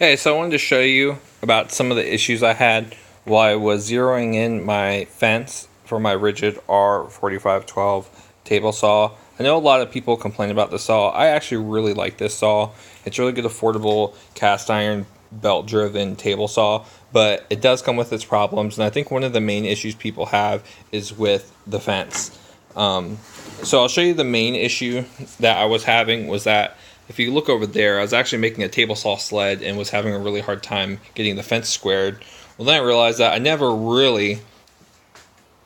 Hey, so I wanted to show you about some of the issues I had while I was zeroing in my fence for my Ridgid r4512 table saw. I know a lot of people complain about the saw. I actually really like this saw. It's really good, affordable, cast iron, belt driven table saw, but it does come with its problems, and I think one of the main issues people have is with the fence. So I'll show you the main issue that I was having was that if you look over there, I was actually making a table saw sled and was having a really hard time getting the fence squared. Well, then I realized that I never really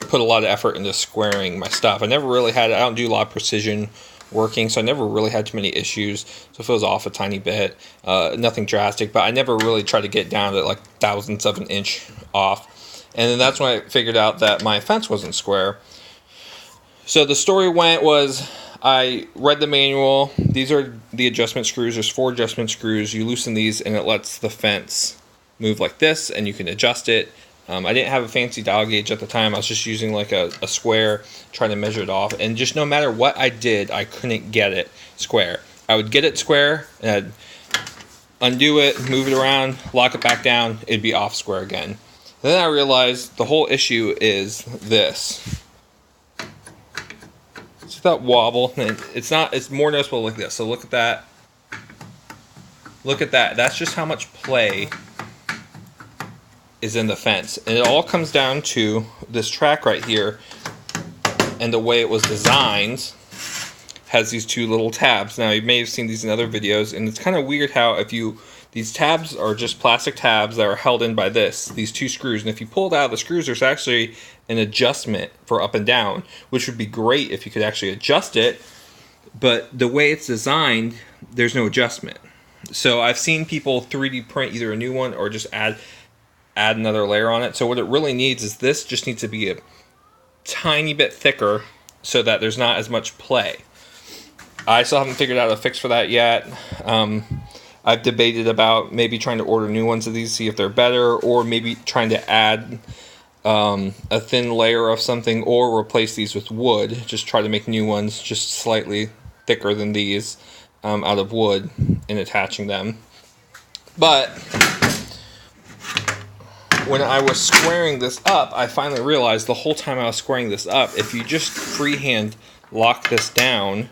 put a lot of effort into squaring my stuff. I don't do a lot of precision working, so I never really had too many issues. So if it was off a tiny bit, nothing drastic, but I never really tried to get down to like thousandths of an inch off. And then that's when I figured out that my fence wasn't square. So the story was I read the manual. These are the adjustment screws. There's 4 adjustment screws. You loosen these and it lets the fence move like this, and you can adjust it. I didn't have a fancy dial gauge at the time. I was just using like a square, trying to measure it off. And just no matter what I did, I couldn't get it square. I would get it square, and I'd undo it, move it around, lock it back down, it'd be off square again. And then I realized the whole issue is this. It's that wobble, and it's more noticeable like this. So look at that. Look at that. That's just how much play is in the fence. And it all comes down to this track right here, and the way it was designed has these 2 little tabs. Now you may have seen these in other videos, and it's kind of weird how these tabs are just plastic tabs that are held in by these 2 screws, and if you pull it out of the screws, there's actually an adjustment for up and down, which would be great if you could actually adjust it, but the way it's designed, there's no adjustment. So I've seen people 3D print either a new one or just add another layer on it. So what it really needs is this just needs to be a tiny bit thicker so that there's not as much play. I still haven't figured out a fix for that yet. I've debated about maybe trying to order new ones of these, see if they're better, or maybe trying to add a thin layer of something or replace these with wood. Just try to make new ones just slightly thicker than these out of wood and attaching them. But when I was squaring this up, I finally realized the whole time I was squaring this up, if you just freehand lock this down,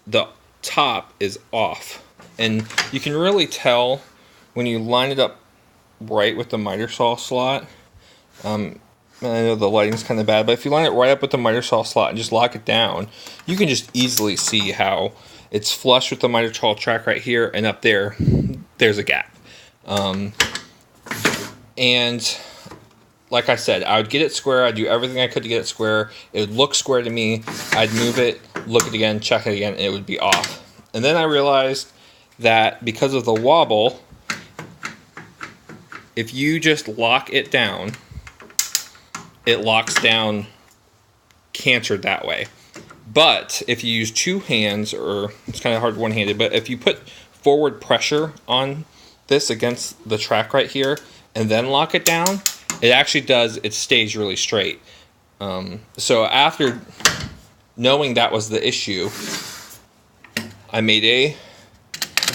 the top is off. And you can really tell when you line it up right with the miter saw slot. I know the lighting's kind of bad, but if you line it right up with the miter saw slot and just lock it down, you can just easily see how it's flush with the miter saw track right here, and up there, there's a gap. And like I said, I would get it square. I'd do everything I could to get it square. It would look square to me. I'd move it, look at it again, check it again, and it would be off. And then I realized that because of the wobble, if you just lock it down, it locks down cantered that way. But if you use 2 hands, or it's kind of hard one-handed, but if you put forward pressure on this against the track right here and then lock it down, it stays really straight. So after knowing that was the issue, I made a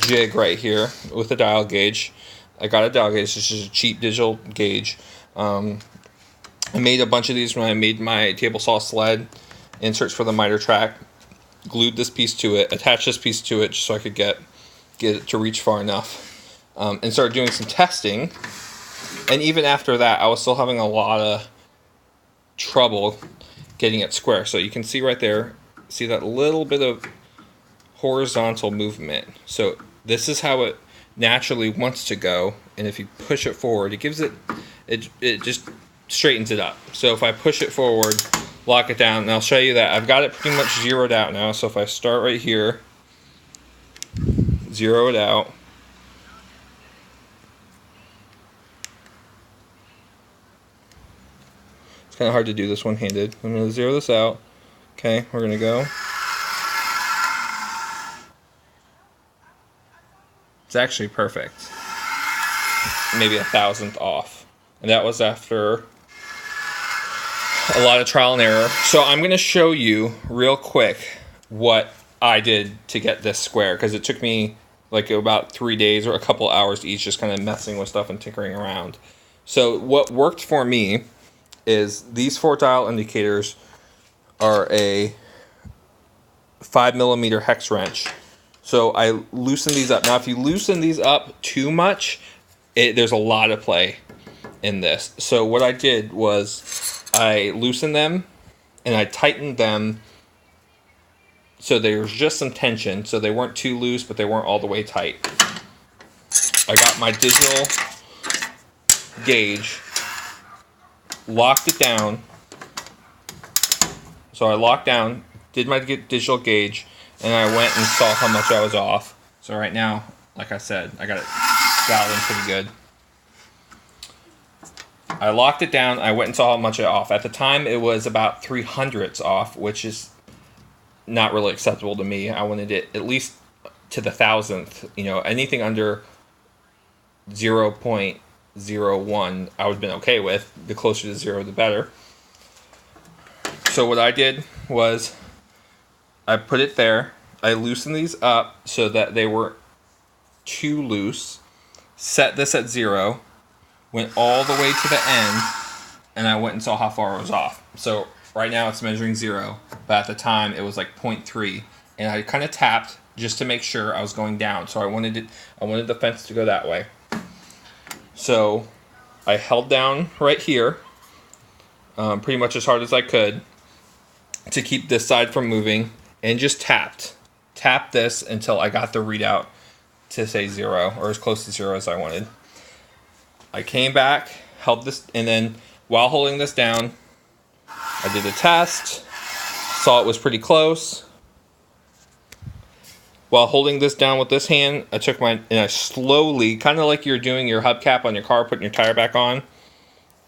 jig right here with a dial gauge. I got a dial gauge. This is a cheap digital gauge. I made a bunch of these when I made my table saw sled inserts for the miter track. Glued this piece to it, attached this piece to it just so I could get it to reach far enough, and started doing some testing. And even after that, I was still having a lot of trouble getting it square. So you can see right there, see that little bit of horizontal movement. So this is how it naturally wants to go, and if you push it forward, it just straightens it up. So if I push it forward, lock it down, and I'll show you that I've got it pretty much zeroed out now. So if I start right here, zero it out, it's kind of hard to do this one-handed. I'm going to zero this out. Okay, we're going to go. It's actually perfect. Maybe 1,000th off. And that was after a lot of trial and error. So I'm going to show you real quick what I did to get this square, because it took me like about 3 days or a couple hours each, just kind of messing with stuff and tinkering around. So what worked for me is these 4 dial indicators are a 5mm hex wrench. So I loosen these up. Now, if you loosen these up too much, there's a lot of play in this. So what I did was I loosened them and I tightened them so there was just some tension. So they weren't too loose, but they weren't all the way tight. I got my digital gauge, locked it down. So I locked down, did my digital gauge, and I went and saw how much I was off. So right now, like I said, I got it dialed in pretty good. I locked it down, I went and saw how much I off. At the time, it was about 300ths off, which is not really acceptable to me. I wanted it at least to the thousandth. You know, anything under 0.01 I would have been okay with. The closer to 0, the better. So what I did was I put it there. I loosened these up so that they were too loose. Set this at 0. Went all the way to the end, and I went and saw how far I was off. So right now it's measuring 0, but at the time it was like 0.3, and I kind of tapped just to make sure I was going down. So I wanted the fence to go that way. So I held down right here, pretty much as hard as I could, to keep this side from moving, and just tapped this until I got the readout to say 0, or as close to 0 as I wanted. I came back, held this, and then while holding this down, I did a test, saw it was pretty close. While holding this down with this hand, I took and I slowly, kind of like you're doing your hubcap on your car, putting your tire back on,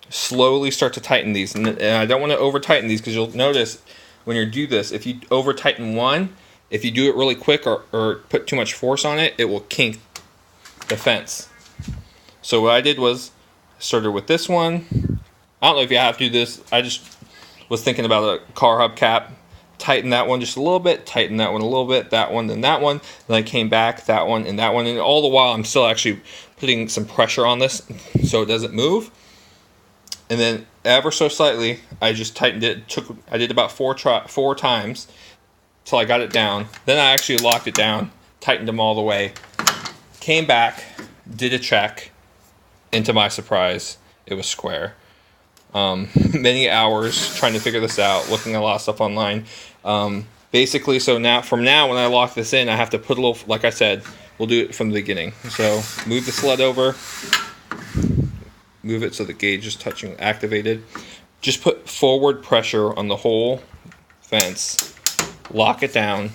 slowly start to tighten these. And I don't want to over tighten these, because you'll notice when you do this, if you over tighten one, if you do it really quick or put too much force on it, it will kink the fence. So what I did was started with this one. I don't know if you have to do this. I just was thinking about a car hubcap. Tighten that one just a little bit. Tighten that one a little bit. That one, then that one. Then I came back, that one, and that one. And all the while, I'm still actually putting some pressure on this so it doesn't move. And then ever so slightly, I just tightened it. I did about 4 times till I got it down. Then I actually locked it down, tightened them all the way. Came back, did a check. And to my surprise, it was square. Many hours trying to figure this out, looking at a lot of stuff online. Basically, so from now, when I lock this in, I have to put a little, like I said, we'll do it from the beginning. So move the sled over, move it so the gauge is touching, activated. Just put forward pressure on the whole fence, lock it down.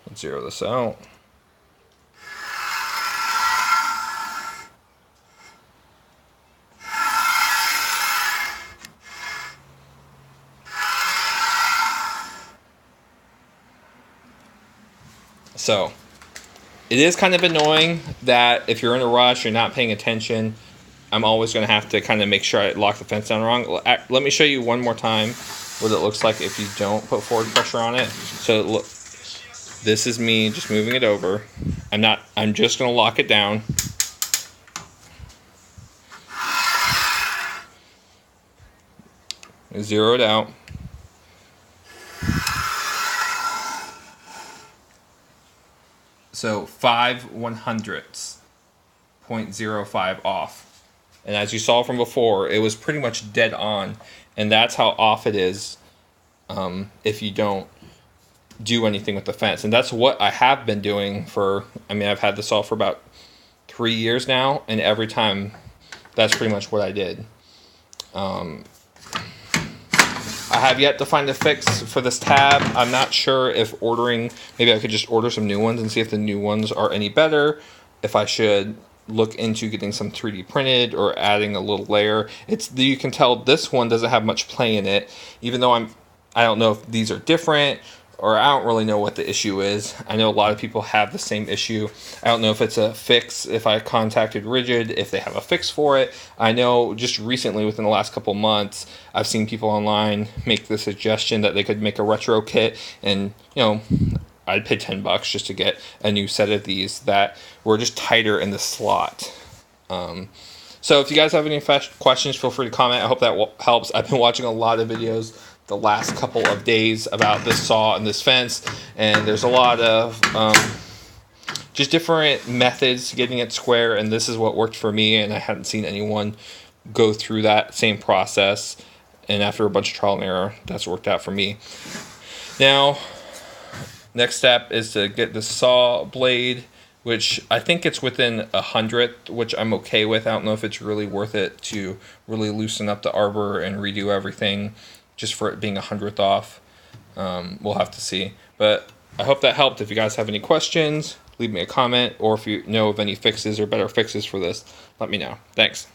Let's zero this out. So it is kind of annoying that if you're in a rush, you're not paying attention. I'm always going to have to kind of make sure I lock the fence down wrong. Let me show you one more time what it looks like if you don't put forward pressure on it. So look, this is me just moving it over. I'm just going to lock it down. Zero it out. So 5/100ths, 0.05 off. And as you saw from before, it was pretty much dead on. And that's how off it is if you don't do anything with the fence. And that's what I have been doing I've had this saw for about 3 years now. And every time, that's pretty much what I did. I have yet to find a fix for this tab. I'm not sure if maybe I could just order some new ones and see if the new ones are any better. If I should look into getting some 3D printed or adding a little layer. You can tell this one doesn't have much play in it, even though I don't know if these are different or I don't really know what the issue is. I know a lot of people have the same issue. I don't know if it's a fix, if I contacted Ridgid, if they have a fix for it. I know just recently, within the last couple months, I've seen people online make the suggestion that they could make a retro kit, and I'd pay $10 just to get a new set of these that were just tighter in the slot. So if you guys have any questions, feel free to comment. I hope that helps. I've been watching a lot of videos the last couple of days about this saw and this fence, and there's a lot of just different methods to getting it square, and this is what worked for me, and I hadn't seen anyone go through that same process, and after a bunch of trial and error, that's worked out for me. Now, next step is to get the saw blade, which I think it's within 100th, which I'm okay with. I don't know if it's really worth it to really loosen up the arbor and redo everything just for it being 100th off. We'll have to see. But I hope that helped. If you guys have any questions, leave me a comment, or if you know of any fixes or better fixes for this, let me know. Thanks.